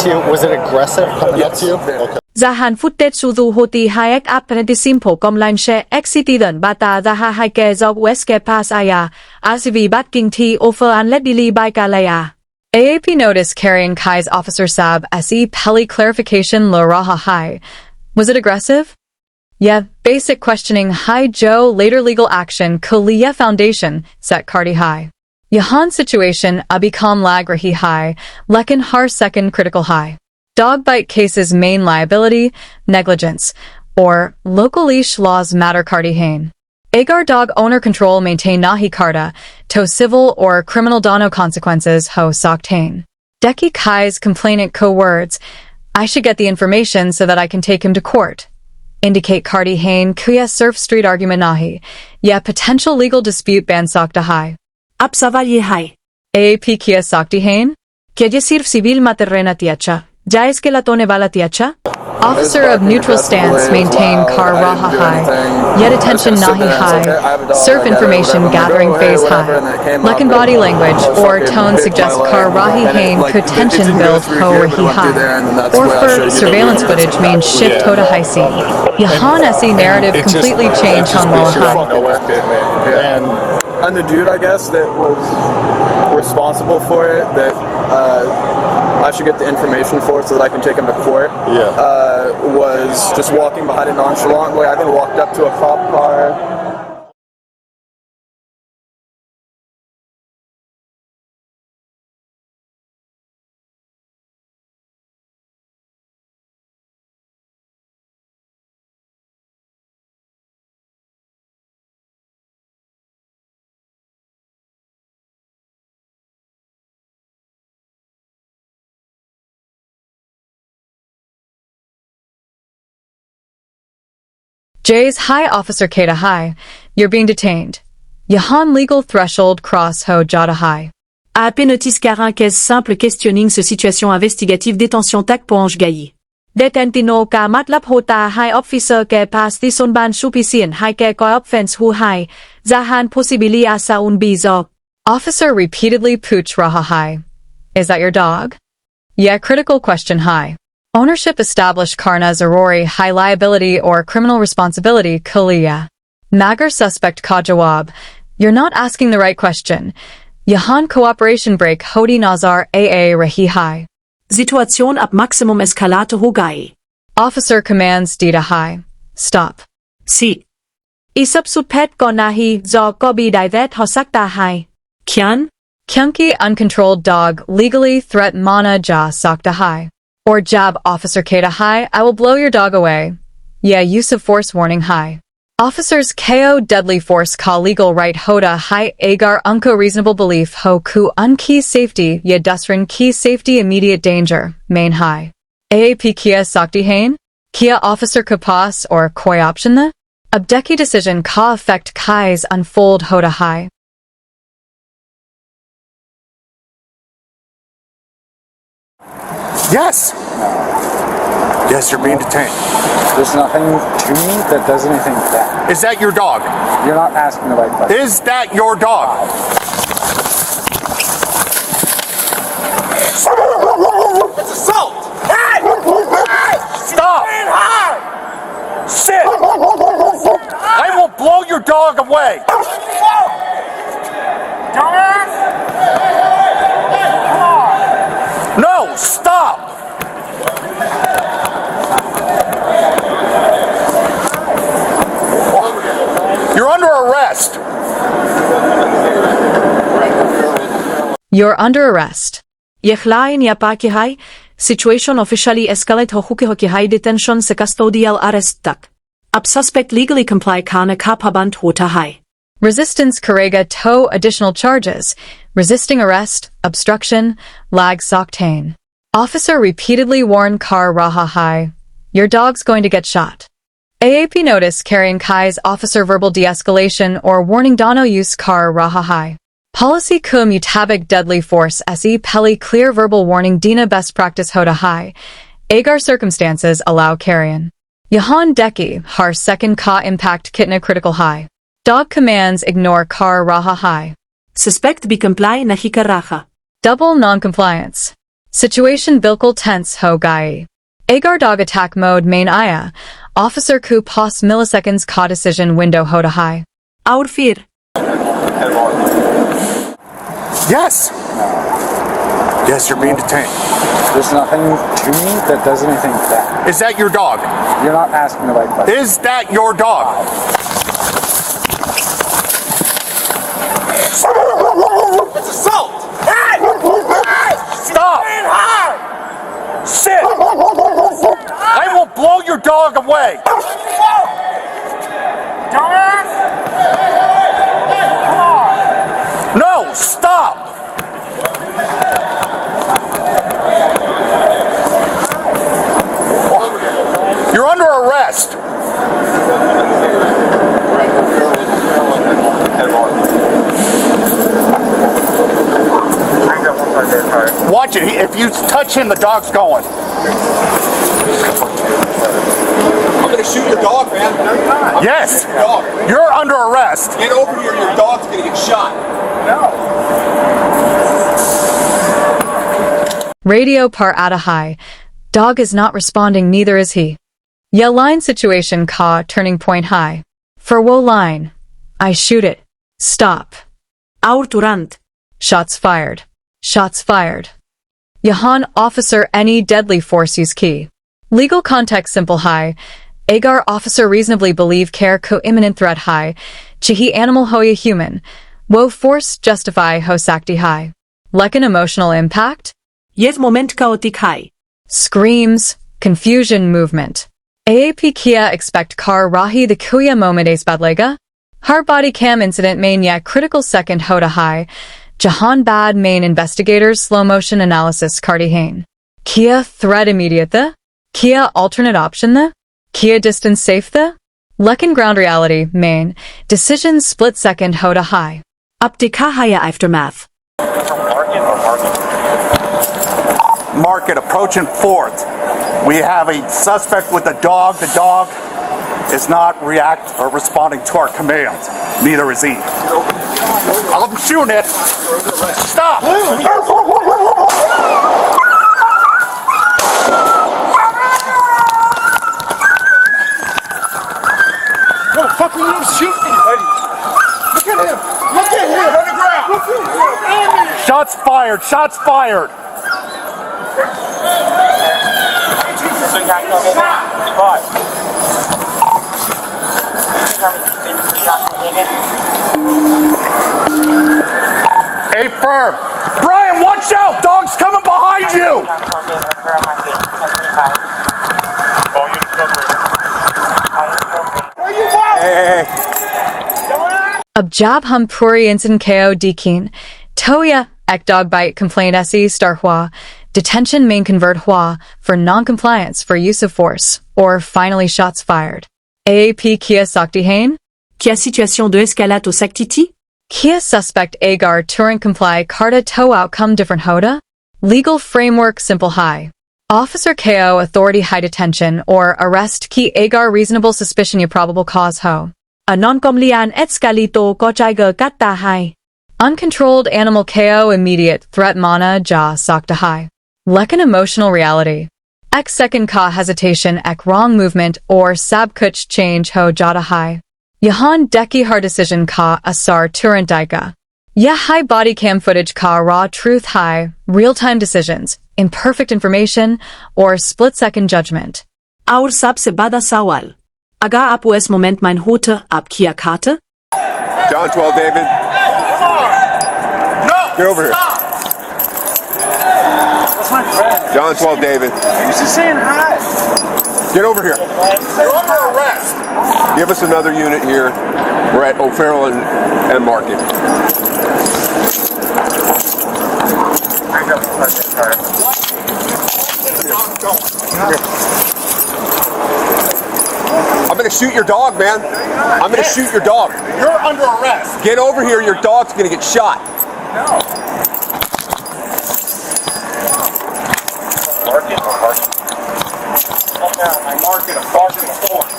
Was it aggressive coming up to you? Okay. Zahan footage sudu hoti hayak apneti simple komline exitiden bata zaha haike zog weske pas aya RCV batking t offer and let dili by kalaya. AAP notice carrying Kai's officer Sab SE Peli clarification lo raha hai. Was it aggressive? Yeah, basic questioning Hi Joe later legal action Kalia Foundation set Cardi High. Yahan situation Abicom lag rahi high, Lekin har second critical high. Dog bite cases main liability, negligence, or local leash laws matter Cardi Hain. Agar dog owner control maintain nahi karda, to civil or criminal dono consequences ho saktain. Deki Kai's complainant co-words, I should get the information so that I can take him to court. Indicate Cardi Hain kuya surf street argument nahi, ya potential legal dispute ban sakta hai. Absavalye hai. AAP kia sakti hain? Kya sirf civil materrena tiacha. Jais ke latone vala tiacha? Officer of neutral stance maintain car raha high, yet attention nahi high, surf information gathering phase high. Lekin body language or tone suggests car rahi hain could tension build ho rahi high. Or for surveillance footage main shift ho to high scene. Yahan SE narrative completely changed on wala high. And the dude, I guess, that was responsible for it, that I should get the information for it so that I can take him to court, was just walking behind it nonchalantly. I then walked up to a cop car. Jay's High Officer Kata High, you're being detained. Yahan legal threshold cross ho jada high. AP notice 45 simple questioning ce situation investigative détention tak ponge gayi. Detentino ka matlap hota high officer ke pas tison ban supisian high ke ko offense hu high, zahan posibili asa un bizog. Officer repeatedly pooch raha high. Is that your dog? Yeah, critical question high. Ownership established Karna Zarori high liability or criminal responsibility Kalia. Magar suspect ka jawab. You're not asking the right question. Yahan cooperation break Hodi Nazar AA Rahi high. Situation ab maximum escalate hogai. Officer commands Dita high. Stop. Si. Isap supet ko nahi zo ko bidivet hosakta high. Kyan? Kyanki uncontrolled dog legally threat mana ja sakta high. Or jab Officer Kata high, I will blow your dog away. Yeah, use of force warning high. Officers KO deadly force ka legal right hoda high agar unko reasonable belief ho ku unki safety ya dusrin ki safety immediate danger, main high. AAP kia sakti hain? Kia officer kapas or koi option the? Abdeki decision ka affect kai's unfold hoda high. Yes! Yes, you're being detained. There's nothing to me that does anything bad. Is that your dog? You're not asking the right question. Is that your dog? It's assault! Hey! Stop! Sit! I will blow your dog away! No! Stop! You're under arrest. You're under arrest. Yechlain yapakihai, situation officially escalate hokihokihai detention se custodial arrest tak. Ab suspect legally comply kana kapabant hota hai. Resistance karega tow additional charges, resisting arrest, obstruction, lag soktain. Officer repeatedly warned Kar Raha Hai, your dog's going to get shot. AAP notice carrying Kai's officer verbal de-escalation or warning Dono use Kar Raha Hai. Policy kum utabik deadly force se peli clear verbal warning Dina best practice hoda hai. Agar circumstances allow carrion. Yahan deki har second ka impact kitna critical high. Dog commands ignore Kar Raha Hai. Suspect be comply na hikaraha. Double non-compliance. Situation bilkul tense ho gai. Agar dog attack mode main aya. Officer ku pos milliseconds ka decision window ho to high. Outfir. Yes. Yes, you're being detained. There's nothing to me that does anything bad. Is that your dog? You're not asking the right question. Is that your dog? It's assault! Stop! Sit! I will blow your dog away! No! Stop! You're under arrest! Watch it. If you touch him, the dog's going. I'm gonna shoot your dog, man. No, you're not. Yes. Your dog. You're under arrest. Get over here. Your dog's gonna get shot. No. Radio par at a high. Dog is not responding, neither is he. Ya line situation ka turning point high. For wo line. I shoot it. Stop. Aurturant. Shots fired. Shots fired. Yahan officer any deadly force use key. Legal context simple high. Agar officer reasonably believe care co imminent threat high. Chihi animal hoya human. Wo force justify ho sakti high. Lekin emotional impact. Yes moment chaotic high. Screams. Confusion movement. AAP Kia expect car rahi the kuya moment ace badlega. Har Bodycam incident main ya critical second hoda high. Jahan bad main investigators slow motion analysis Cardi Hain. Kia threat immediate the? Kia alternate option the? Kia distance safe the? Lekin ground reality main. Decision split second hoda high. Updika haya aftermath. Market approaching 4th. We have a suspect with a dog. The dog is not react or responding to our commands. Neither is he. I'm shooting it. Stop! No, fuck you, you shooting, buddy. Look at him. Look at him on the ground. Look at him. Shots fired. Shots fired. A firm. Brian, watch out! Dog's coming behind you! Hey. Abjab hum puri incident ko dekin. Toya ek dog bite complaint se star hua. Detention main convert hua for non-compliance for use of force, or finally shots fired. AAP Kia Sakti Hain? Kia situation de escalate au Saktiti? Kia suspect Agar Turing comply Carta toe outcome different hoda? Legal framework simple high. Officer KO authority high detention or arrest ki Agar reasonable suspicion ya probable cause ho. A non-comlian escalito kochaiga katta high. Uncontrolled animal KO immediate threat mana ja sakta high. Lekin emotional reality. Ek second ka hesitation ek wrong movement or sab kuch change ho jada high. Yahan deki har decision ka asar turant daika. Ya high body cam footage ka raw truth high, real-time decisions, imperfect information, or split-second judgment. Aur sab se bada sawal. Aga apu es moment mein hote ab kia karte? John 12, David. No! Get over here. That's my friend. John 12, David. He's just saying hi. Get over here. You're under arrest! Give us another unit here. We're at O'Farrell and Market. I'm gonna shoot your dog, man. I'm gonna shoot your dog. You're under arrest! Get over here, your dog's gonna get shot. Market approaching 4th.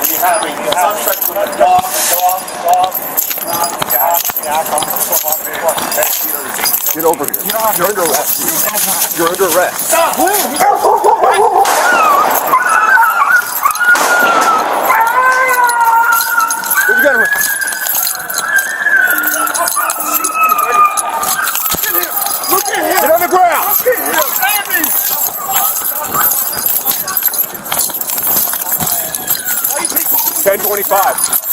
We have a suspect with a dog. Get over here. You're under arrest. You're under arrest. Stop! Where'd you get him? Look at him! Get on the ground! Look at him! Baby! 10:25.